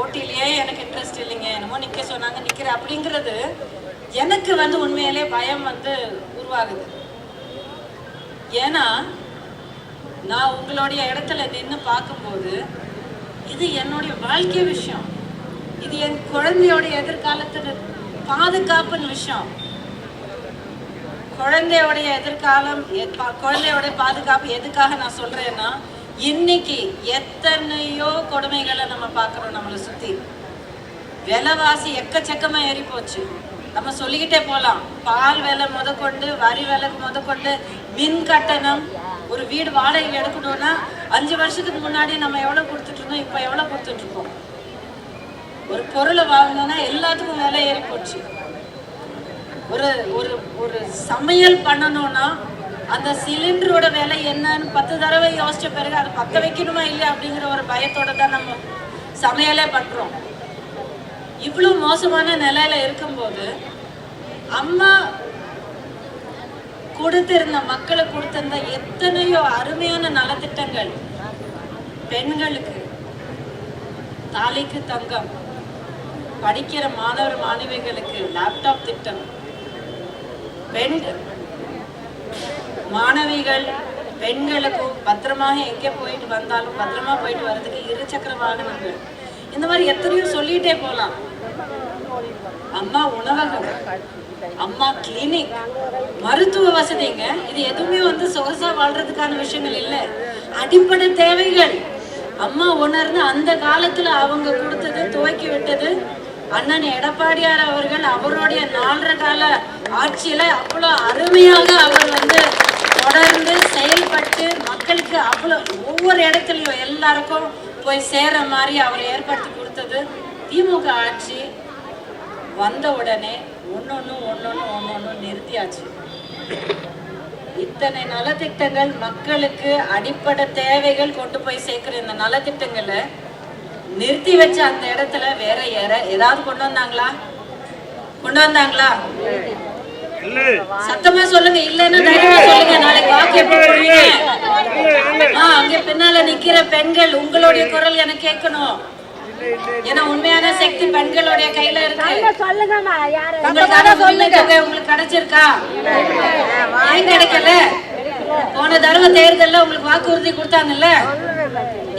போட்டியிலேயே எனக்கு இன்ட்ரெஸ்ட் இல்லைங்க, என்னமோ நிற்க சொன்னாங்க நிற்கிறேன் அப்படிங்கிறது எனக்கு உண்மையிலே பயம் உருவாகுது. ஏன்னா நான் உங்களுடைய இடத்துல நின்று பார்க்கும்போது இது என்னுடைய வாழ்க்கை விஷயம், இது என் குழந்தையோட எதிர்காலத்துல பாதுகாப்புன்னு விஷயம். குழந்தையோடைய எதிர்காலம், குழந்தையோட பாதுகாப்பு எதுக்காக நான் சொல்றேன்னா, இன்னைக்கு எத்தனையோ கொடுமைகளை நம்ம பார்க்குறோம். நம்மளை சுற்றி விலைவாசி எக்கச்சக்கமா ஏறி போச்சு. நம்ம சொல்லிக்கிட்டே போகலாம். பால் விலை முதற்கொண்டு, வரி விலை முதற்கொண்டு, மின் கட்டணம், ஒரு வீடு வாடகை எடுக்கணும்னா 5 வருஷத்துக்கு முன்னாடி நம்ம எவ்வளோ கொடுத்துட்டு இருந்தோம், இப்போ எவ்வளோ கொடுத்துட்டு இருக்கோம். ஒரு பொருளை வாங்கணும்னா எல்லாத்துக்கும் விலை ஏறி போச்சு. ஒரு ஒரு ஒரு சமையல் பண்ணணும்னா அந்த சிலிண்டரோட விலை என்னன்னு 10 தடவை யோசிச்ச பிறகு அதை பற்ற வைக்கணுமா இல்லையா அப்படிங்கிற ஒரு பயத்தோட தான் நம்ம சமையலே பண்றோம். இவ்வளவு மோசமான நிலையில இருக்கும்போது அம்மா கொடுத்திருந்த, மக்களுக்கு கொடுத்திருந்த எத்தனையோ அருமையான நலத்திட்டங்கள், பெண்களுக்கு தாலிக்கு தங்கம், படிக்கிற மாணவர் மாணவிகளுக்கு லேப்டாப் திட்டம், பெண் மாணவிகள் பெண்களுக்கும் பத்திரமாக எங்கே போயிட்டு வந்தாலும் பத்திரமா போயிட்டு வர்றதுக்கு 2 சக்கர வாகனங்கள், இந்த மாதிரி எத்தனையோ சொல்லிட்டே போகலாம். அம்மா உணவகம், அம்மா கிளினிக், மருத்துவ வசதிங்க, இது எதுவுமே சொகசா வாழ்றதுக்கான விஷயங்கள் இல்லை, அடிப்படை தேவைகள். அம்மா உணர்ந்து அந்த காலத்துல அவங்க கொடுத்தது, துவக்கி விட்டது அண்ணன் எடப்பாடியார் அவர்கள். அவருடைய 4.5 கால ஆட்சியில அவ்வளோ அருமையாக அவர் தொடர்ந்து செயல்பட்டு மக்களுக்கு அவ்வளோ ஒவ்வொரு இடத்துலையும் எல்லாருக்கும் போய் சேர மாதிரி அவர் ஏற்படுத்தி கொடுத்தது. திமுக ஆட்சி வந்த உடனே ஒன்னொன்னு நிறுத்தியாச்சு. இத்தனை நலத்திட்டங்கள், மக்களுக்கு அடிப்படை தேவைகள் கொண்டு போய் சேர்க்கிற இந்த நலத்திட்டங்களை நிறுத்தி வச்ச அந்த இடத்துல வேற ஏதாவது கொண்டு வந்தாங்களா? சத்தமா சொல்லுங்க, இல்லன்னா தைரியமா சொல்லுங்க. நாளைக்கு வாக்கு எப்படி போடுவீங்க? அங்க பின்னால நிக்கிற பெண்கள், உங்களுடைய குரல் எனக்கு கேட்கணும். ஏன்னா உண்மையான சக்தி பெண்களுடைய கையில இருக்கு. உங்களுக்கான உரிமை தொகை உங்களுக்கு கிடைச்சிருக்கா? ஏன் கிடைக்கல? போன தடவை தேர்தல்ல உங்களுக்கு வாக்குறுதி கொடுத்தாங்கல்ல,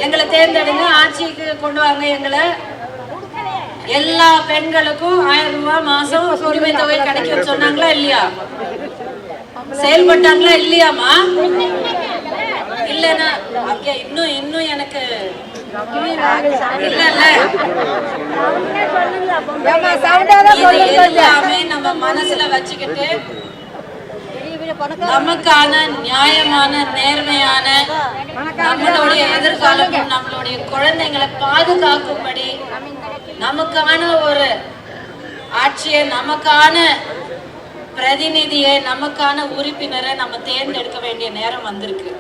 எங்களை தேர்ந்தெடுங்க, ஆட்சிக்கு கொண்டு வாங்க, எங்களை எல்லா பெண்களுக்கும் 1000 ரூபாய் மாசம் உரிமை தொகை கிடைக்கும் சொன்னாங்களா இல்லையா? செயல்பட்டாங்களா இல்லையாமா? இல்லன்னா அங்க இன்னும் எனக்கு எல்லாமே நம்ம மனசுல வச்சுக்கிட்டு நமக்கான நியாயமான, நேர்மையான, நம்மளுடைய எதிர்காலமும் நம்மளுடைய குழந்தைங்களை பாதுகாக்கும்படி நமக்கான ஒரு ஆட்சியை, நமக்கான பிரதிநிதியை, நமக்கான உறுப்பினரை நம்ம தேர்ந்தெடுக்க வேண்டிய நேரம் வந்திருக்கு.